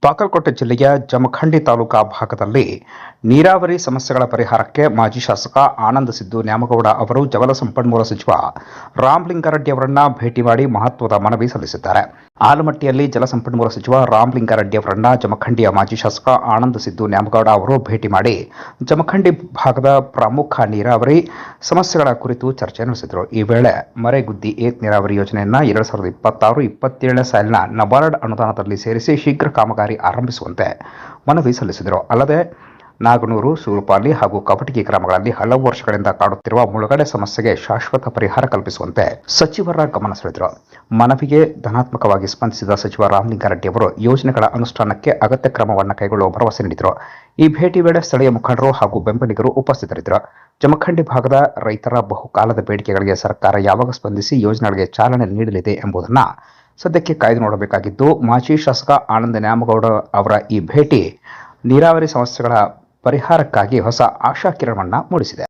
ಬಾಗಲಕೋಟೆ ಜಿಲ್ಲೆಯ ಜಮಖಂಡಿ ತಾಲೂಕಾ ಭಾಗದಲ್ಲಿ ನೀರಾವರಿ ಸಮಸ್ಯೆಗಳ ಪರಿಹಾರಕ್ಕೆ ಮಾಜಿ ಶಾಸಕ ಆನಂದ್ ಸಿದ್ದು ನ್ಯಾಮಗೌಡ ಅವರು ಜಲಸಂಪನ್ಮೂಲ ಸಚಿವ ರಾಮಲಿಂಗಾರೆಡ್ಡಿ ಅವರನ್ನ ಭೇಟಿ ಮಾಡಿ ಮಹತ್ವದ ಮನವಿ ಸಲ್ಲಿಸಿದ್ದಾರೆ. ಆಲಮಟ್ಟಿಯಲ್ಲಿ ಜಲಸಂಪನ್ಮೂಲ ಸಚಿವ ರಾಮಲಿಂಗಾರೆಡ್ಡಿ ಅವರನ್ನ ಜಮಖಂಡಿಯ ಮಾಜಿ ಶಾಸಕ ಆನಂದ್ ಸಿದ್ದು ನ್ಯಾಮಗೌಡ ಅವರು ಭೇಟಿ ಮಾಡಿ ಜಮಖಂಡಿ ಭಾಗದ ಪ್ರಮುಖ ನೀರಾವರಿ ಸಮಸ್ಯೆಗಳ ಕುರಿತು ಚರ್ಚೆ ನಡೆಸಿದರು. ಈ ವೇಳೆ ಮರೆಗುದ್ದಿ ಏತ್ ನೀರಾವರಿ ಯೋಜನೆಯನ್ನು 2026-27ನೇ ಸಾಲಿನ ನಬಾರ್ಡ್ ಅನುದಾನದಲ್ಲಿ ಸೇರಿಸಿ ಶೀಘ್ರ ಕಾಮಗಾರಿ ಆರಂಭಿಸುವಂತೆ ಮನವಿ ಸಲ್ಲಿಸಿದರು. ಅಲ್ಲದೆ ನಾಗನೂರು, ಸೂರುಪಾಲಿ ಹಾಗೂ ಕವಟಗಿ ಗ್ರಾಮಗಳಲ್ಲಿ ಹಲವು ವರ್ಷಗಳಿಂದ ಕಾಡುತ್ತಿರುವ ಮುಳುಗಡೆ ಸಮಸ್ಯೆಗೆ ಶಾಶ್ವತ ಪರಿಹಾರ ಕಲ್ಪಿಸುವಂತೆ ಸಚಿವರ ಗಮನ ಸೆಳೆದರು. ಮನವಿಗೆ ಧನಾತ್ಮಕವಾಗಿ ಸ್ಪಂದಿಸಿದ ಸಚಿವ ರಾಮಲಿಂಗಾರೆಡ್ಡಿ ಅವರು ಯೋಜನೆಗಳ ಅನುಷ್ಠಾನಕ್ಕೆ ಅಗತ್ಯ ಕ್ರಮವನ್ನು ಕೈಗೊಳ್ಳುವ ಭರವಸೆ ನೀಡಿದರು. ಈ ಭೇಟಿ ವೇಳೆ ಸ್ಥಳೀಯ ಮುಖಂಡರು ಹಾಗೂ ಬೆಂಬಲಿಗರು ಉಪಸ್ಥಿತರಿದ್ದರು. ಜಮಖಂಡಿ ಭಾಗದ ರೈತರ ಬಹುಕಾಲದ ಬೇಡಿಕೆಗಳಿಗೆ ಸರ್ಕಾರ ಯಾವಾಗ ಸ್ಪಂದಿಸಿ ಯೋಜನೆಗಳಿಗೆ ಚಾಲನೆ ನೀಡಲಿದೆ ಎಂಬುದನ್ನು ಸದ್ಯಕ್ಕೆ ಕಾಯ್ದು ನೋಡಬೇಕಾಗಿದ್ದು, ಮಾಜಿ ಶಾಸಕ ಆನಂದ್ ನ್ಯಾಮಗೌಡ ಅವರ ಈ ಭೇಟಿ ನೀರಾವರಿ ಸಮಸ್ಯೆಗಳ ಪರಿಹಾರಕ್ಕಾಗಿ ಹೊಸ ಆಶಾಕಿರಣವನ್ನ ಮೂಡಿಸಿದೆ.